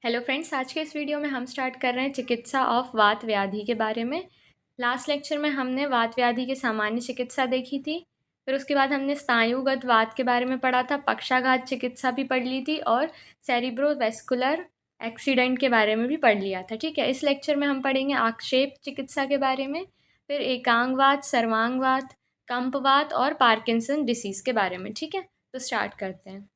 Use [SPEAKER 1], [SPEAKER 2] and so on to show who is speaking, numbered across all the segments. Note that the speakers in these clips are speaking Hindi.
[SPEAKER 1] हेलो फ्रेंड्स, आज के इस वीडियो में हम स्टार्ट कर रहे हैं चिकित्सा ऑफ वात व्याधि के बारे में। लास्ट लेक्चर में हमने वात व्याधि की सामान्य चिकित्सा देखी थी। फिर उसके बाद हमने स्नायुगत वात के बारे में पढ़ा था, पक्षाघात चिकित्सा भी पढ़ ली थी और सेरिब्रोवैस्कुलर एक्सीडेंट के बारे में भी पढ़ लिया था। ठीक है, इस लेक्चर में हम पढ़ेंगे आक्षेप चिकित्सा के बारे में, फिर एकांगवात, सर्वांगवात, कंपवात और पार्किंसन डिसीज़ के बारे में। ठीक है, तो स्टार्ट करते हैं।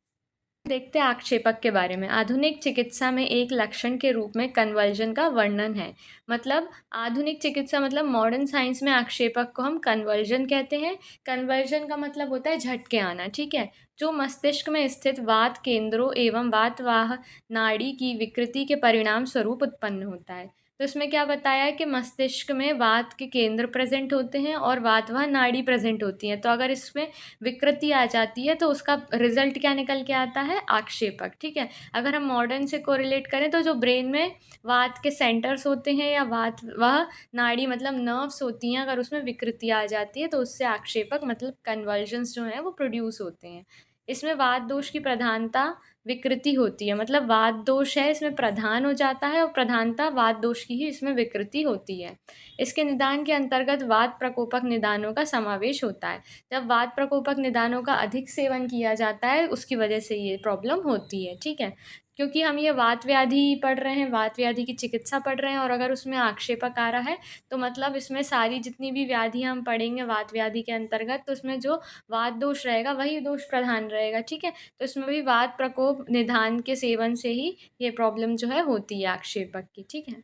[SPEAKER 1] देखते हैं आक्षेपक के बारे में। आधुनिक चिकित्सा में एक लक्षण के रूप में कन्वर्जन का वर्णन है। मतलब आधुनिक चिकित्सा मतलब मॉडर्न साइंस में आक्षेपक को हम कन्वर्जन कहते हैं। कन्वर्जन का मतलब होता है झटके आना। ठीक है, जो मस्तिष्क में स्थित वात केंद्रों एवं वातवाह नाड़ी की विकृति के परिणाम स्वरूप उत्पन्न होता है। तो इसमें क्या बताया है कि मस्तिष्क में वात के केंद्र प्रेजेंट होते हैं और वातवाह नाड़ी प्रेजेंट होती हैं। तो अगर इसमें विकृति आ जाती है तो उसका रिजल्ट क्या निकल के आता है? आक्षेपक। ठीक है, अगर हम मॉडर्न से कोरिलेट करें तो जो ब्रेन में वात के सेंटर्स होते हैं या वात वह नाड़ी मतलब नर्व्स होती हैं, अगर उसमें विकृति आ जाती है तो उससे आक्षेपक मतलब कन्वर्जन्स जो हैं वो प्रोड्यूस होते हैं। इसमें वात दोष की प्रधानता विकृति होती है। मतलब वात दोष है इसमें प्रधान हो जाता है और प्रधानता वात दोष की ही इसमें विकृति होती है। इसके निदान के अंतर्गत वात प्रकोपक निदानों का समावेश होता है। जब वात प्रकोपक निदानों का अधिक सेवन किया जाता है उसकी वजह से ये प्रॉब्लम होती है। ठीक है, क्योंकि हम ये वात व्याधि पढ़ रहे हैं, वात व्याधि की चिकित्सा पढ़ रहे हैं और अगर उसमें आक्षेपक आ रहा है तो मतलब इसमें सारी जितनी भी व्याधियाँ हम पढ़ेंगे वात व्याधि के अंतर्गत तो उसमें जो वात दोष रहेगा वही दोष प्रधान रहेगा। ठीक है, तो इसमें भी वात प्रकोप निदान के सेवन से ही ये प्रॉब्लम जो है होती है आक्षेपक की। ठीक है,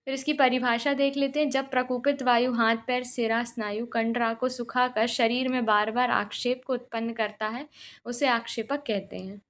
[SPEAKER 1] फिर इसकी परिभाषा देख लेते हैं। जब प्रकोपित वायु हाथ पैर सिरा स्नायु कंडरा को सुखाकर शरीर में बार बार आक्षेप को उत्पन्न करता है उसे आक्षेपक कहते हैं।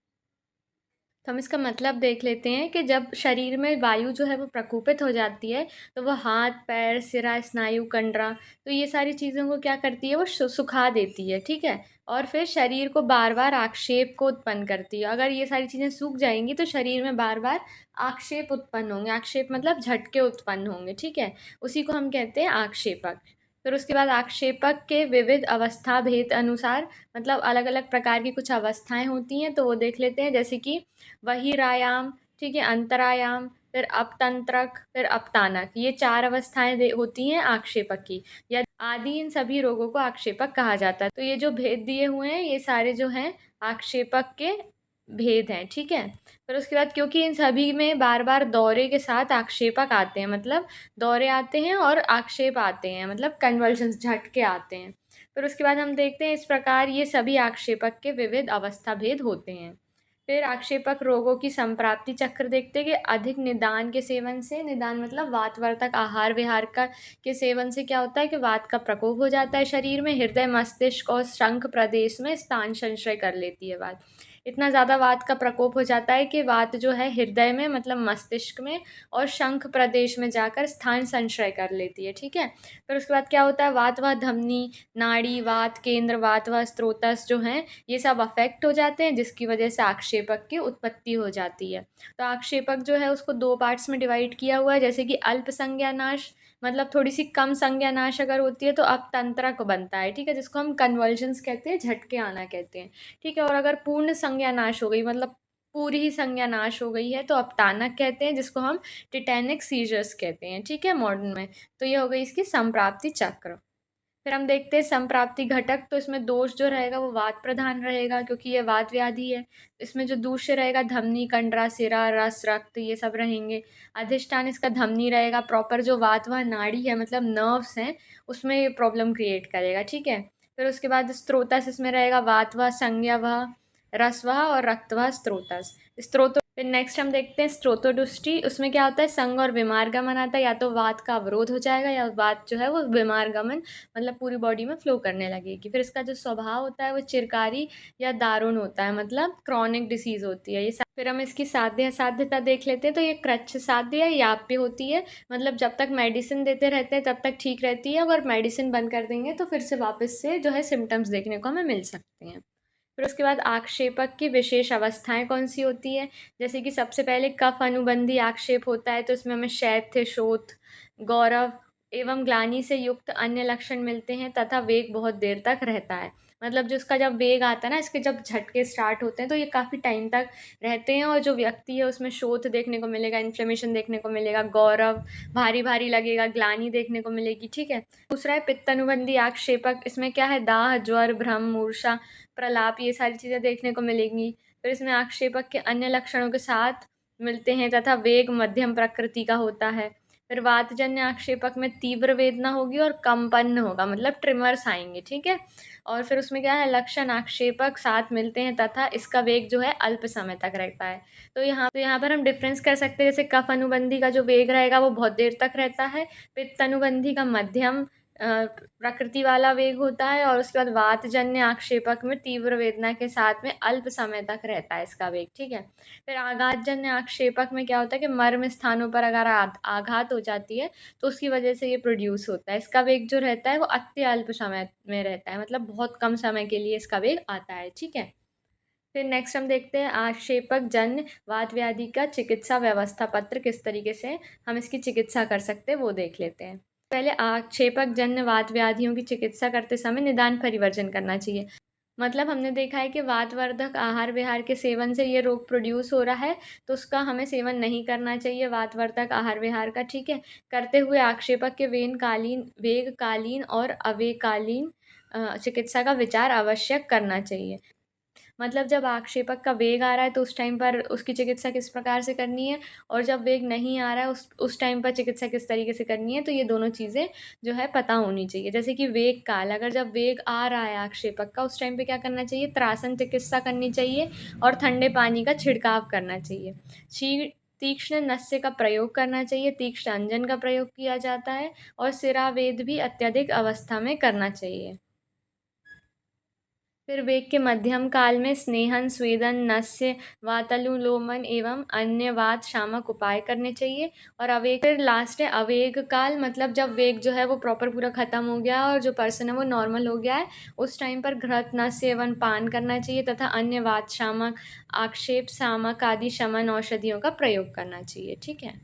[SPEAKER 1] तो हम इसका मतलब देख लेते हैं कि जब शरीर में वायु जो है वो प्रकोपित हो जाती है तो वह हाथ पैर सिरा स्नायु कंडरा तो ये सारी चीज़ों को क्या करती है, वो सुखा देती है। ठीक है, और फिर शरीर को बार बार आक्षेप को उत्पन्न करती है। अगर ये सारी चीज़ें सूख जाएंगी तो शरीर में बार बार आक्षेप उत्पन्न होंगे। आक्षेप मतलब झटके उत्पन्न होंगे। ठीक है, उसी को हम कहते हैं आक्षेपक। फिर उसके बाद आक्षेपक के विविध अवस्था भेद अनुसार मतलब अलग अलग प्रकार की कुछ अवस्थाएं होती हैं तो वो देख लेते हैं। जैसे कि बहिरायाम, ठीक है, अंतरायाम, फिर अपतंत्रक, फिर अपतानक, ये 4 अवस्थाएं होती हैं आक्षेपक की। या आदि इन सभी रोगों को आक्षेपक कहा जाता है। तो ये जो भेद दिए हुए हैं ये सारे जो हैं आक्षेपक के भेद हैं। ठीक है, फिर उसके बाद क्योंकि इन सभी में बार बार दौरे के साथ आक्षेपक आते हैं, मतलब दौरे आते हैं और आक्षेप आते हैं, मतलब कन्वर्जन्स झटके आते हैं। फिर उसके बाद हम देखते हैं इस प्रकार ये सभी आक्षेपक के विविध अवस्था भेद होते हैं। फिर आक्षेपक रोगों की संप्राप्ति चक्र देखते हैं कि अधिक निदान के सेवन से, निदान मतलब वातवर्तक आहार विहार का के सेवन से क्या होता है कि वात का प्रकोप हो जाता है शरीर में। हृदय मस्तिष्क और शंख प्रदेश में स्थान संशय कर लेती है वात। इतना ज़्यादा वात का प्रकोप हो जाता है कि वात जो है हृदय में मतलब मस्तिष्क में और शंख प्रदेश में जाकर स्थान संशय कर लेती है। ठीक है, फिर उसके बाद क्या होता है, वात व धमनी नाड़ी वात केंद्र वात व स्त्रोतस जो हैं ये सब अफेक्ट हो जाते हैं जिसकी वजह से आक्षेपक की उत्पत्ति हो जाती है। तो आक्षेपक जो है उसको 2 पार्ट्स में डिवाइड किया हुआ है। जैसे कि अल्प संज्ञा नाश मतलब थोड़ी सी कम संज्ञा नाश अगर होती है तो अपतंत्रक बनता है। ठीक है, जिसको हम कन्वर्जन्स कहते हैं, झटके आना कहते हैं। ठीक है, और अगर पूर्ण संज्ञा नाश हो गई मतलब पूरी ही संज्ञा नाश हो गई है तो अपतानक कहते हैं, जिसको हम टिटेनिक सीजर्स कहते हैं। ठीक है, मॉडर्न में। तो ये हो गई इसकी संप्राप्ति चक्र। फिर हम देखते हैं संप्राप्ति घटक। तो इसमें दोष जो रहेगा वो वात प्रधान रहेगा क्योंकि ये वात व्याधि है। इसमें जो दूष्य रहेगा धमनी कंडरा सिरा रस रक्त ये सब रहेंगे। अधिष्ठान इसका धमनी रहेगा। प्रॉपर जो वात व नाड़ी है मतलब नर्व्स हैं उसमें ये प्रॉब्लम क्रिएट करेगा। ठीक है, फिर उसके बाद स्त्रोतस इसमें रहेगा वात व संज्ञा व रसवह और रक्तवह स्त्रोतस स्त्रोत। फिर नेक्स्ट हम देखते हैं स्त्रोतोदुष्टि। उसमें क्या होता है, संग और बीमार गमन आता है। या तो वात का अवरोध हो जाएगा या वात जो है वो बीमार गमन मतलब पूरी बॉडी में फ्लो करने लगेगी। फिर इसका जो स्वभाव होता है वो चिरकारी या दारुण होता है, मतलब क्रॉनिक डिसीज होती है ये। फिर हम इसकी साध्य असाध्यता देख लेते हैं। तो ये कृच्छ साध्य या याप्य होती है, मतलब जब तक मेडिसिन देते रहते हैं तब तक ठीक रहती है, अगर मेडिसिन बंद कर देंगे तो फिर से वापस से जो है सिम्टम्स देखने को हमें मिल सकते हैं। फिर उसके बाद आक्षेपक की विशेष अवस्थाएं कौन सी होती है। जैसे कि सबसे पहले कफ अनुबंधी आक्षेप होता है तो इसमें हमें शैथ्य शोथ गौरव एवं ग्लानि से युक्त अन्य लक्षण मिलते हैं तथा वेग बहुत देर तक रहता है। मतलब जो उसका जब वेग आता है ना, इसके जब झटके स्टार्ट होते हैं तो ये काफ़ी टाइम तक रहते हैं, और जो व्यक्ति है उसमें शोथ देखने को मिलेगा, इन्फ्लेमेशन देखने को मिलेगा, गौरव, भारी-भारी लगेगा, ग्लानि देखने को मिलेगी, ठीक है। दूसरा है पित्त अनुबंधी आक्षेपक, इसमें क्या है, दाह, ज्वर, भ्रम, मूर्छा, प्रलाप, ये सारी चीज़ें देखने को मिलेंगी। फिर इसमें आक्षेपक के अन्य लक्षणों के साथ मिलते हैं तथा वेग मध्यम प्रकृति का होता है। फिर वातजन्य आक्षेपक में तीव्र वेदना होगी और कंपन होगा, मतलब ट्रिमर्स आएँगे, ठीक है। और फिर उसमें क्या है, लक्षण आक्षेपक साथ मिलते हैं तथा इसका वेग जो है अल्प समय तक रहता है। तो यहाँ पर हम डिफ़रेंस कर सकते हैं, जैसे कफ अनुबंधी का जो वेग रहेगा वो बहुत देर तक रहता है, पित्त अनुबंधी का मध्यम प्रकृति वाला वेग होता है, और उसके बाद वातजन्य आक्षेपक में तीव्र वेदना के साथ में अल्प समय तक रहता है इसका वेग, ठीक है। फिर आघातजन्य आक्षेपक में क्या होता है कि मर्म स्थानों पर अगर आघात हो जाती है तो उसकी वजह से ये प्रोड्यूस होता है। इसका वेग जो रहता है वो अत्यल्प समय में रहता है, मतलब बहुत कम समय के लिए इसका वेग आता है, ठीक है। फिर नेक्स्ट हम देखते हैं आक्षेपक जन्य वात व्याधि का चिकित्सा व्यवस्था पत्र, किस तरीके से हम इसकी चिकित्सा कर सकते हैं वो देख लेते हैं। पहले आक्षेपक जन्य वात व्याधियों की चिकित्सा करते समय निदान परिवर्जन करना चाहिए। मतलब हमने देखा है कि वातवर्धक आहार विहार के सेवन से ये रोग प्रोड्यूस हो रहा है, तो उसका हमें सेवन नहीं करना चाहिए वातवर्धक आहार विहार का, ठीक है। करते हुए आक्षेपक के वेगकालीन और अवेगकालीन चिकित्सा का विचार आवश्यक करना चाहिए। मतलब जब आक्षेपक का वेग आ रहा है तो उस टाइम पर उसकी चिकित्सा किस प्रकार से करनी है, और जब वेग नहीं आ रहा है उस टाइम पर चिकित्सा किस तरीके से करनी है, तो ये दोनों चीज़ें जो है पता होनी चाहिए। जैसे कि वेग काल, अगर जब वेग आ रहा है आक्षेपक का, उस टाइम पे क्या करना चाहिए, त्रासन चिकित्सा करनी चाहिए और ठंडे पानी का छिड़काव करना चाहिए। तीक्ष्ण नस्य का प्रयोग करना चाहिए, तीक्ष्ण अंजन का प्रयोग किया जाता है, और सिरावेद भी अत्यधिक अवस्था में करना चाहिए। फिर वेग के मध्यम काल में स्नेहन, स्वेदन, नस्य, वातानुलोमन एवं अन्य वात शामक उपाय करने चाहिए। और अवेग, फिर लास्ट है अवेग काल, मतलब जब वेग जो है वो प्रॉपर पूरा खत्म हो गया और जो पर्सन है वो नॉर्मल हो गया है, उस टाइम पर घृत, नस्य एवं पान करना चाहिए तथा अन्य वात शामक, आक्षेप शामक आदि शमन औषधियों का प्रयोग करना चाहिए, ठीक है।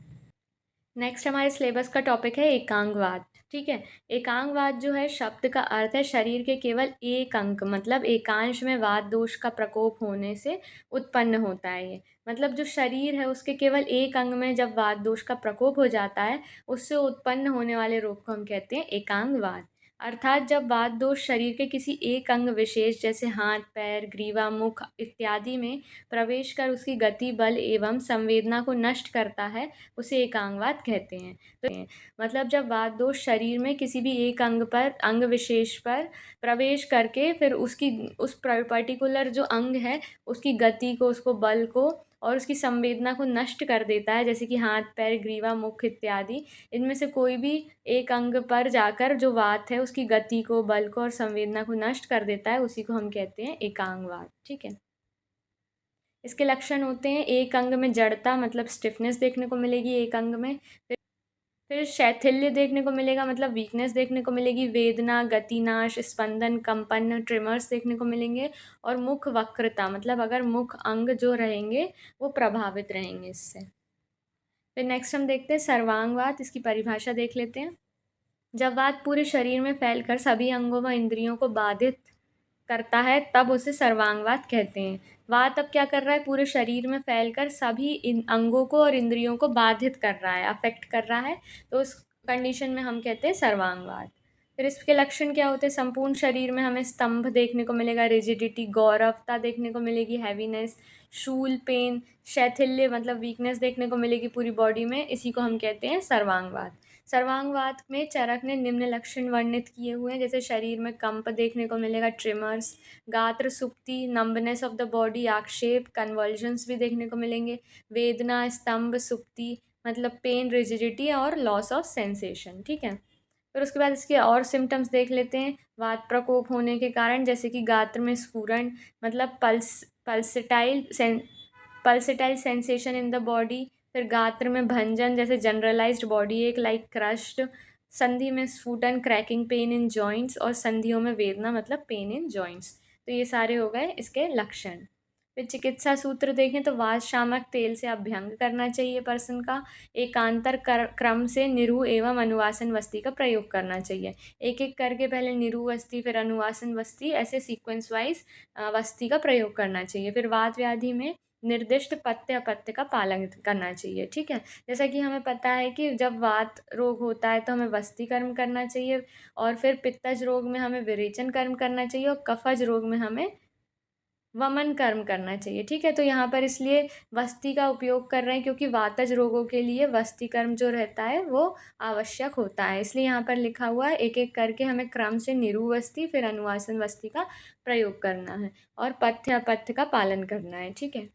[SPEAKER 1] नेक्स्ट हमारे सिलेबस का टॉपिक है एकांगवाद, ठीक है। एकांगवाद जो है शब्द का अर्थ है शरीर के केवल एक अंग, मतलब एकांश में वात दोष का प्रकोप होने से उत्पन्न होता है ये। मतलब जो शरीर है उसके केवल एक अंग में जब वात दोष का प्रकोप हो जाता है, उससे उत्पन्न होने वाले रोग को हम कहते हैं एकांगवाद। अर्थात जब वात दोष शरीर के किसी एक अंग विशेष जैसे हाथ, पैर, ग्रीवा, मुख इत्यादि में प्रवेश कर उसकी गति, बल एवं संवेदना को नष्ट करता है, उसे एकांगवाद कहते हैं। तो मतलब जब वात दोष शरीर में किसी भी एक अंग विशेष पर प्रवेश करके फिर उसकी उस पर्टिकुलर जो अंग है उसकी गति को, उसको बल को और उसकी संवेदना को नष्ट कर देता है, जैसे कि हाथ, पैर, ग्रीवा, मुख इत्यादि, इनमें से कोई भी एक अंग पर जाकर जो वात है उसकी गति को, बल को और संवेदना को नष्ट कर देता है, उसी को हम कहते हैं एकांगवाद, ठीक है। इसके लक्षण होते हैं एक अंग में जड़ता, मतलब स्टिफनेस देखने को मिलेगी एक अंग में। फिर शैथिल्य देखने को मिलेगा, मतलब वीकनेस देखने को मिलेगी, वेदना, गतिनाश, स्पंदन, कंपन, ट्रिमर्स देखने को मिलेंगे, और मुख वक्रता, मतलब अगर मुख अंग जो रहेंगे वो प्रभावित रहेंगे इससे। फिर नेक्स्ट हम देखते हैं सर्वांगवात, इसकी परिभाषा देख लेते हैं। जब वात पूरे शरीर में फैलकर सभी अंगों व इंद्रियों को बाधित करता है तब उसे सर्वांगवात कहते हैं। वात अब क्या कर रहा है, पूरे शरीर में फैलकर सभी इन अंगों को और इंद्रियों को बाधित कर रहा है, अफेक्ट कर रहा है, तो उस कंडीशन में हम कहते हैं सर्वांगवात। फिर इसके लक्षण क्या होते हैं, संपूर्ण शरीर में हमें स्तंभ देखने को मिलेगा, रिजिडिटी, गौरवता देखने को मिलेगी, हैवीनेस, शूल, पेन, शैथिल्य मतलब वीकनेस देखने को मिलेगी पूरी बॉडी में, इसी को हम कहते हैं सर्वांगवात। सर्वांगवात में चरक ने निम्न लक्षण वर्णित किए हुए हैं, जैसे शरीर में कंप देखने को मिलेगा, ट्रिमर्स, गात्र सुप्ति, नंबनेस ऑफ द बॉडी, आक्षेप, कन्वल्जन्स भी देखने को मिलेंगे, वेदना, स्तंभ, सुप्ति मतलब पेन, रिजिडिटी और लॉस ऑफ सेंसेशन, ठीक है। फिर उसके बाद इसके और सिम्टम्स देख लेते हैं वात प्रकोप होने के कारण, जैसे कि गात्र में स्फुरण, मतलब pulsatile sensation in the body. फिर गात्र में भंजन, जैसे जनरलाइज्ड बॉडी एक, लाइक क्रश्ड। संधि में स्फुटन, क्रैकिंग, पेन इन जॉइंट्स, और संधियों में वेदना मतलब पेन इन जॉइंट्स। तो ये सारे हो गए इसके लक्षण। फिर चिकित्सा सूत्र देखें तो वात शामक तेल से अभ्यंग करना चाहिए पर्सन का। एकांतर क्रम से निरु एवं अनुवासन वस्ति का प्रयोग करना चाहिए। एक एक करके पहले निरु वस्ति फिर अनुवासन वस्ति, ऐसे सीक्वेंस वाइज वस्ति का प्रयोग करना चाहिए। फिर वात व्याधि में निर्दिष्ट पथ्य अपथ्य का पालन करना चाहिए। ठीक है, जैसा कि हमें पता है कि जब वात रोग होता है तो हमें वस्ति कर्म करना चाहिए, और फिर पित्तज रोग में हमें विरेचन कर्म करना चाहिए, और कफज रोग में हमें वमन कर्म करना चाहिए। ठीक है, तो यहाँ पर इसलिए वस्ति का उपयोग कर रहे हैं क्योंकि वातज रोगों के लिए वस्ति कर्म जो रहता है वो आवश्यक होता है। इसलिए यहाँ पर लिखा हुआ है एक एक करके हमें क्रम से निरुवस्ति फिर अनुवासन वस्ति का प्रयोग करना है और पथ्य अपथ्य का पालन करना है। ठीक है,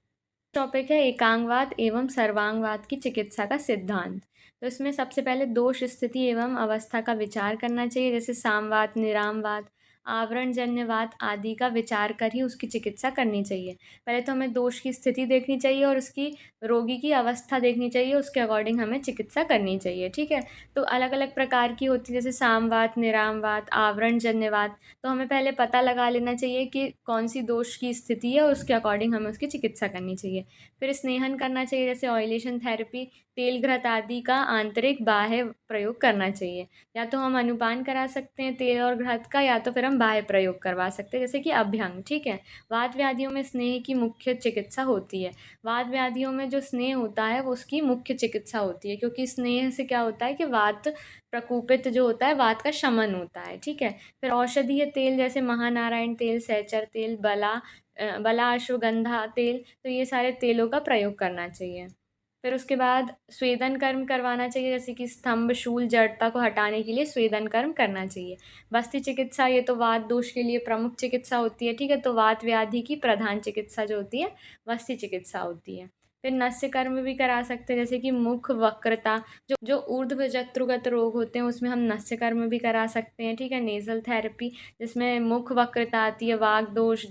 [SPEAKER 1] टॉपिक है एकांगवात एवं सर्वांगवात की चिकित्सा का सिद्धांत। तो इसमें सबसे पहले दोष स्थिति एवं अवस्था का विचार करना चाहिए, जैसे सामवात, निरामवात, आवरणजन्यवात आदि का विचार कर ही उसकी चिकित्सा करनी चाहिए। पहले तो हमें दोष की स्थिति देखनी चाहिए और उसकी रोगी की अवस्था देखनी चाहिए, उसके अकॉर्डिंग हमें चिकित्सा करनी चाहिए। ठीक है, तो अलग अलग प्रकार की होती है, जैसे सामवात, निरामवात, आवरणजन्यवात। तो हमें पहले पता लगा लेना चाहिए कि कौन सी दोष की स्थिति है और उसके अकॉर्डिंग हमें उसकी चिकित्सा करनी चाहिए। फिर स्नेहन करना चाहिए, जैसे ऑयलेशन थेरेपी, तेल घृत आदि का आंतरिक बाह्य प्रयोग करना चाहिए। या तो हम अनुपान करा सकते हैं तेल और घृत का, या तो फिर हम बाह्य प्रयोग करवा सकते हैं, जैसे कि अभ्यंग। ठीक है, वात व्याधियों में स्नेह की मुख्य चिकित्सा होती है। वात व्याधियों में जो स्नेह होता है वो उसकी मुख्य चिकित्सा होती है, क्योंकि स्नेह से क्या होता है कि वात प्रकोपित जो होता है, वात का शमन होता है। ठीक है, फिर औषधीय तेल जैसे महानारायण तेल, सहचर तेल, बला अश्वगंधा तेल, तो ये सारे तेलों का प्रयोग करना चाहिए। फिर उसके बाद स्वेदन कर्म करवाना चाहिए, जैसे कि स्तंभ, शूल, जड़ता को हटाने के लिए स्वेदन कर्म करना चाहिए। वस्ति चिकित्सा, ये तो वात दोष के लिए प्रमुख चिकित्सा होती है। ठीक है, तो वात व्याधि की प्रधान चिकित्सा जो होती है वस्ति चिकित्सा होती है। फिर नस्य कर्म भी करा सकते हैं, जैसे कि मुख वक्रता, जो ऊर्ध्व जत्रुगत रोग होते हैं उसमें हम नस्य कर्म भी करा सकते हैं। ठीक है, नेजल थेरेपी जिसमें मुख वक्रता आती है, वाग दोष,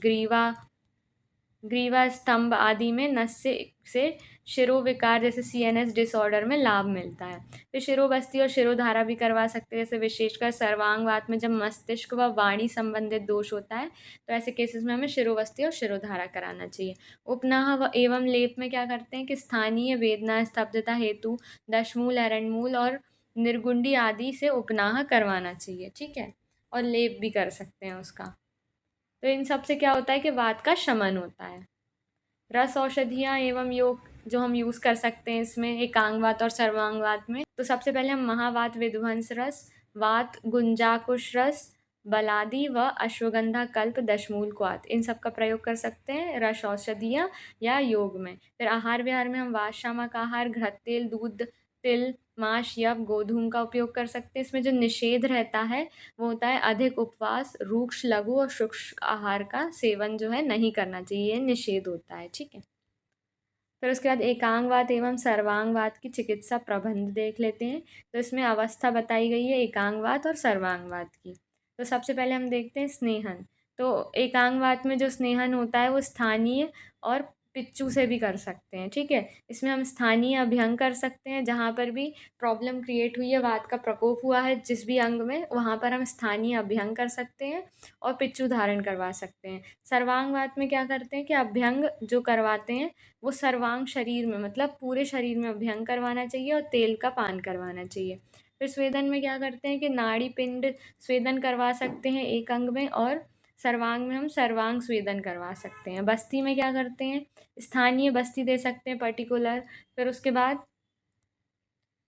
[SPEAKER 1] ग्रीवा स्तंभ आदि में नस्य से शिरोविकार जैसे सीएनएस डिसऑर्डर में लाभ मिलता है। फिर शिरोबस्ती और शिरोधारा भी करवा सकते हैं, जैसे विशेषकर सर्वांगवात में जब मस्तिष्क व वाणी संबंधित दोष होता है तो ऐसे केसेस में हमें शिरोबस्ती और शिरोधारा कराना चाहिए। उपनाह व एवं लेप में क्या करते हैं कि स्थानीय वेदना स्तब्धता हेतु दशमूल, एरंडमूल और निर्गुंडी आदि से उपनाह करवाना चाहिए। ठीक है, और लेप भी कर सकते हैं उसका। तो इन सब से क्या होता है कि वात का शमन होता है। रस औषधियाँ एवं योग जो हम यूज़ कर सकते हैं इसमें एकांगवात और सर्वांगवात में, तो सबसे पहले हम महावात विध्वंस रस, वात गुंजाकुश रस, बलादी व अश्वगंधा कल्प दशमूल क्वाथ, इन सब का प्रयोग कर सकते हैं रस औषधियाँ या योग में। फिर आहार विहार में हम वात शामक आहार, घृत तेल, दूध, तिल, मांस या गोधूम का उपयोग कर सकते हैं। इसमें जो निषेध रहता है वो होता है अधिक उपवास, रूक्ष, लघु और शुष्क आहार का सेवन जो है नहीं करना चाहिए, ये निषेध होता है। ठीक है, फिर उसके बाद एकांगवात एवं सर्वांगवात की चिकित्सा प्रबंध देख लेते हैं। तो इसमें अवस्था बताई गई है एकांगवात और सर्वांगवात की। तो सबसे पहले हम देखते हैं स्नेहन। तो एकांगवात में जो स्नेहन होता है वो स्थानीय और पिच्चू से भी कर सकते हैं। ठीक है, इसमें हम स्थानीय अभ्यंग कर सकते हैं, जहाँ पर भी प्रॉब्लम क्रिएट हुई है, वात का प्रकोप हुआ है जिस भी अंग में, वहाँ पर हम स्थानीय अभ्यंग कर सकते हैं और पिच्चू धारण करवा सकते हैं। सर्वांगवात में क्या करते हैं कि अभ्यंग जो करवाते हैं वो सर्वांग शरीर में, मतलब पूरे शरीर में अभ्यंग करवाना चाहिए और तेल का पान करवाना चाहिए। फिर स्वेदन में क्या करते हैं कि नाड़ी पिंड स्वेदन करवा सकते हैं एक अंग में, और सर्वांग में हम सर्वांग स्वेदन करवा सकते हैं। बस्ती में क्या करते हैं, स्थानीय बस्ती दे सकते हैं पर्टिकुलर। फिर उसके बाद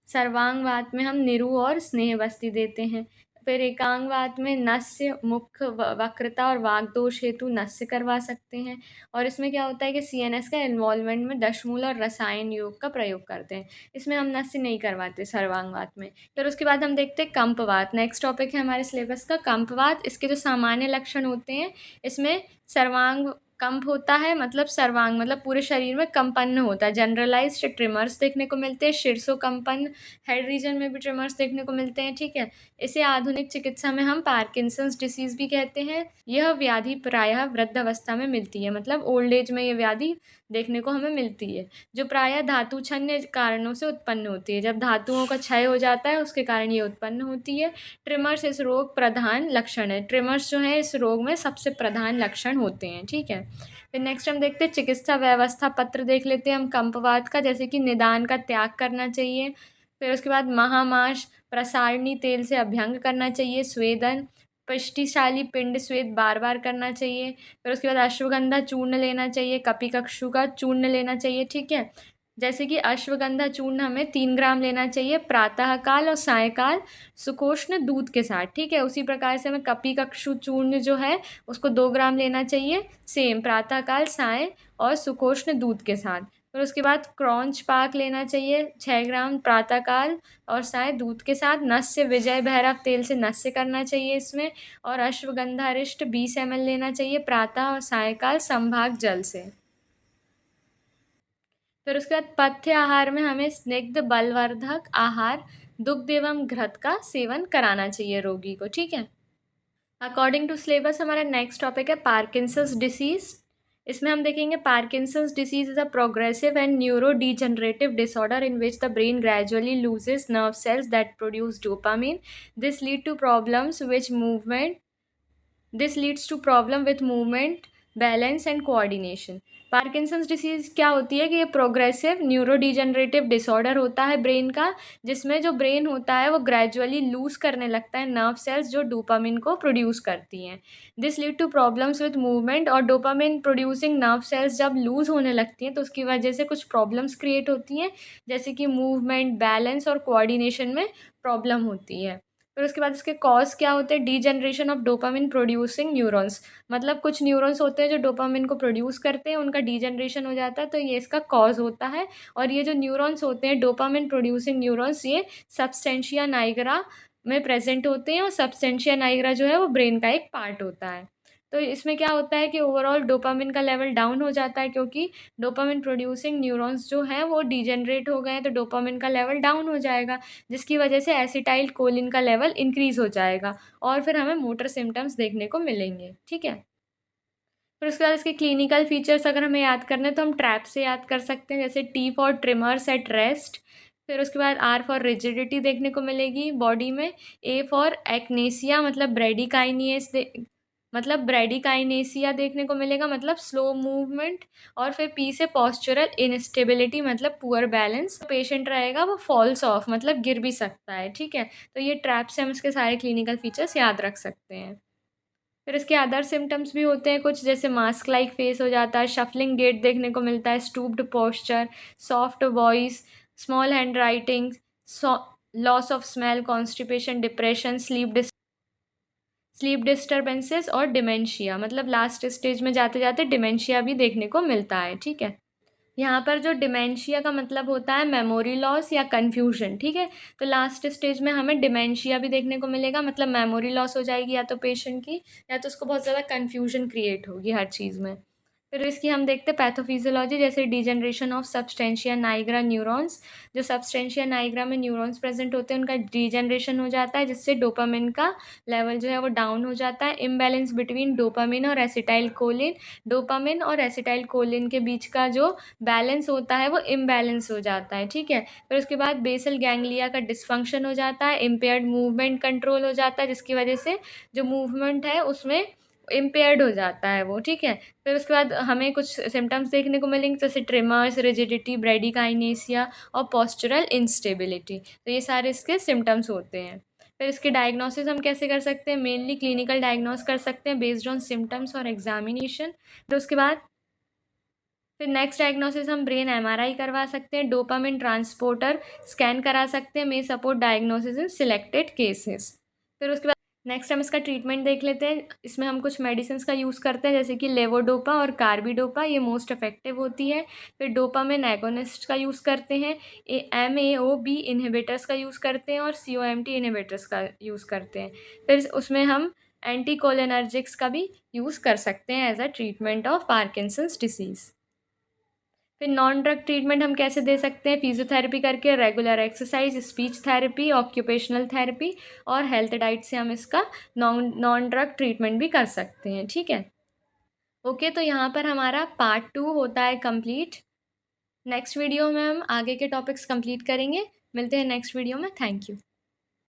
[SPEAKER 1] सर्वांगवात में हम निरु और स्नेह बस्ती देते हैं। फिर एकांगवात में नस्य, मुख वक्रता और वागदोष हेतु नस्य करवा सकते हैं। और इसमें क्या होता है कि सीएनएस का इन्वॉल्वमेंट में दशमूल और रसायन योग का प्रयोग करते हैं, इसमें हम नस्य नहीं करवाते सर्वांगवात में। फिर उसके बाद हम देखते हैं कंपवात। नेक्स्ट टॉपिक है हमारे सिलेबस का कंपवात। इसके जो सामान्य लक्षण होते हैं, इसमें सर्वांग कंप होता है, मतलब सर्वांग मतलब पूरे शरीर में कंपन होता है, जनरलाइज्ड ट्रिमर्स देखने को मिलते हैं, शीर्षो कंपन, हेड रीजन में भी ट्रिमर्स देखने को मिलते हैं। ठीक है, इसे आधुनिक चिकित्सा में हम पार्किंसंस डिसीज भी कहते हैं। यह व्याधि प्रायः वृद्ध अवस्था में मिलती है, मतलब ओल्ड एज में ये व्याधि देखने को हमें मिलती है, जो प्रायः धातुछन्य कारणों से उत्पन्न होती है। जब धातुओं का क्षय हो जाता है उसके कारण ये उत्पन्न होती है। ट्रिमर्स इस रोग प्रधान लक्षण है, ट्रिमर्स जो है इस रोग में सबसे प्रधान लक्षण होते हैं। ठीक है, फिर नेक्स्ट हम देखते हैं चिकित्सा व्यवस्था पत्र देख लेते हैं हम कंपवात का, जैसे कि निदान का त्याग करना चाहिए। फिर उसके बाद महामाश प्रसारणी तेल से अभ्यंग करना चाहिए। स्वेदन पुष्टिशाली पिंड स्वेद बार बार करना चाहिए। फिर उसके बाद अश्वगंधा चूर्ण लेना चाहिए। कपिकक्षु का चूर्ण लेना चाहिए, ठीक है। जैसे कि अश्वगंधा चूर्ण हमें 3 ग्राम लेना चाहिए प्रातःकाल और सायकाल सुखोष्ण दूध के साथ, ठीक है। उसी प्रकार से हमें कपिकक्षु चूर्ण जो है उसको 2 ग्राम लेना चाहिए, सेम प्रातःकाल साय और सुखोष्ण दूध के साथ। फिर उसके बाद क्रॉन्च पाक लेना चाहिए 6 ग्राम प्रातःकाल और साय दूध के साथ। नस्य विजय भैरव तेल से नस्य करना चाहिए इसमें। और अश्वगंधारिष्ट 20 ml लेना चाहिए प्रातः और सायकाल संभाग जल से। फिर उसके बाद पथ्य आहार में हमें स्निग्ध बलवर्धक आहार दुग्ध एवं घृत का सेवन कराना चाहिए रोगी को, ठीक है। अकॉर्डिंग टू सिलेबस हमारा नेक्स्ट टॉपिक है पार्किंसंस डिसीज। इसमें हम देखेंगे Parkinson's disease is a progressive and neurodegenerative disorder in which the brain gradually loses nerve cells that produce dopamine. This lead to problems which movement this leads to problem with movement balance and coordination. Parkinson's disease क्या होती है कि ये प्रोग्रेसिव न्यूरो डिजनरेटिव डिसऑर्डर होता है ब्रेन का, जिसमें जो ब्रेन होता है वो ग्रेजुअली लूज करने लगता है नर्व सेल्स जो डोपामिन को प्रोड्यूस करती हैं। This lead to problems with movement, और डोपामिन प्रोड्यूसिंग नर्व सेल्स जब लूज होने लगती हैं तो उसकी वजह से कुछ प्रॉब्लम्स क्रिएट होती हैं, जैसे कि मूवमेंट बैलेंस और कोऑर्डिनेशन में प्रॉब्लम होती है। फिर उसके बाद इसके कॉज क्या होते हैं, degeneration of dopamine producing neurons, मतलब कुछ न्यूरॉन्स होते हैं जो डोपामिन को प्रोड्यूस करते हैं, उनका डीजनरेशन हो जाता है, तो ये इसका कॉज होता है। और ये जो न्यूरॉन्स होते हैं डोपामिन प्रोड्यूसिंग न्यूरॉन्स, ये सब्सटेंशिया नाइग्रा में प्रेजेंट होते हैं, और सब्सटेंशिया नाइग्रा जो है वो ब्रेन का एक पार्ट होता है। तो इसमें क्या होता है कि ओवरऑल डोपामिन का लेवल डाउन हो जाता है, क्योंकि डोपामिन प्रोड्यूसिंग न्यूरॉन्स जो हैं वो डीजनरेट हो गए हैं, तो डोपामिन का लेवल डाउन हो जाएगा, जिसकी वजह से एसिटाइल कोलिन का लेवल इंक्रीज हो जाएगा, और फिर हमें मोटर सिम्टम्स देखने को मिलेंगे, ठीक है। फिर उसके बाद इसके क्लिनिकल फीचर्स अगर हमें याद करने हैं तो हम ट्रैप से याद कर सकते हैं, जैसे T for trimmers at rest. फिर उसके बाद आर फॉर रिजिडिटी देखने को मिलेगी बॉडी में। ए फॉर एक्नेसिया मतलब ब्रेडिकाइनेसिया देखने को मिलेगा, मतलब स्लो मूवमेंट। और फिर पी से पॉस्चरल इनस्टेबिलिटी, मतलब पुअर बैलेंस। पेशेंट रहेगा वो फॉल्स ऑफ, मतलब गिर भी सकता है, ठीक है। तो ये ट्रैप से हम इसके सारे क्लिनिकल फीचर्स याद रख सकते हैं। फिर इसके अदर सिम्टम्स भी होते हैं कुछ, जैसे मास्क लाइक फेस हो जाता है, शफलिंग गेट देखने को मिलता है, stooped posture, soft voice, small hand writing, loss of smell, constipation, depression, sleep disturbances और डिमेंशिया, मतलब लास्ट स्टेज में जाते जाते डिमेंशिया भी देखने को मिलता है, ठीक है। यहाँ पर जो डिमेंशिया का मतलब होता है मेमोरी लॉस या कन्फ्यूजन, ठीक है। तो लास्ट स्टेज में हमें डिमेंशिया भी देखने को मिलेगा, मतलब मेमोरी लॉस हो जाएगी या तो पेशेंट की, या तो उसको बहुत ज़्यादा कन्फ्यूजन क्रिएट होगी हर चीज़ में। फिर इसकी हम देखते हैं पैथोफिजियोलॉजी, जैसे degeneration of substantia Niagara neurons. जो सब्सटेंशिया नाइग्रा में न्यूरॉन्स प्रेजेंट होते हैं उनका डिजनरेशन हो जाता है, जिससे डोपामिन का लेवल जो है वो डाउन हो जाता है। इम्बैलेंस बिटवीन डोपामिन और एसिटाइल कोलिन, डोपामिन और एसिटाइल कोलिन के बीच का जो बैलेंस होता है वो इम्बैलेंस हो जाता है, ठीक है। फिर उसके बाद बेसल गैंग्लिया का डिसफंक्शन हो जाता है, इम्पेयर्ड मूवमेंट कंट्रोल हो जाता है, जिसकी वजह से जो मूवमेंट है उसमें इम्पेयर्ड हो जाता है वो, ठीक है। फिर उसके बाद हमें कुछ सिम्टम्स देखने को मिलेंगे, जैसे ट्रिमर्स, रिजिडिटी, ब्रेडिकाइनेसिया और पोस्चरल इंस्टेबिलिटी। तो ये सारे इसके सिम्टम्स होते हैं। फिर इसके डायग्नोसिस हम कैसे कर सकते हैं, मेनली क्लिनिकल डायग्नोस कर सकते हैं बेस्ड ऑन सिम्टम्स और एग्जामिनेशन। फिर उसके बाद फिर नेक्स्ट डायग्नोसिस हम ब्रेन एमआरआई करवा सकते हैं, डोपामिन ट्रांसपोर्टर स्कैन करा सकते हैं, may support diagnosis in selected cases. फिर उसके बाद नेक्स्ट हम इसका ट्रीटमेंट देख लेते हैं। इसमें हम कुछ मेडिसिन का यूज़ करते हैं, जैसे कि लेवोडोपा और कार्बिडोपा, ये मोस्ट इफेक्टिव होती है। फिर डोपामिन एगोनिस्ट का यूज़ करते हैं, MAO-B इनहिबिटर्स का यूज़ करते हैं, और COMT इनहिबिटर्स का यूज़ करते हैं। फिर उसमें हम एंटीकोलिनर्जिक्स का भी यूज़ कर सकते हैं as a treatment of Parkinson's disease. फिर नॉन ड्रग ट्रीटमेंट हम कैसे दे सकते हैं, फिजियोथेरेपी करके, regular exercise, speech therapy, occupational therapy और हेल्थ डाइट से हम इसका नॉन ड्रग ट्रीटमेंट भी कर सकते हैं, ठीक है। ओके, तो यहाँ पर हमारा पार्ट 2 होता है कंप्लीट। नेक्स्ट वीडियो में हम आगे के टॉपिक्स कंप्लीट करेंगे। मिलते हैं नेक्स्ट वीडियो में। Thank you.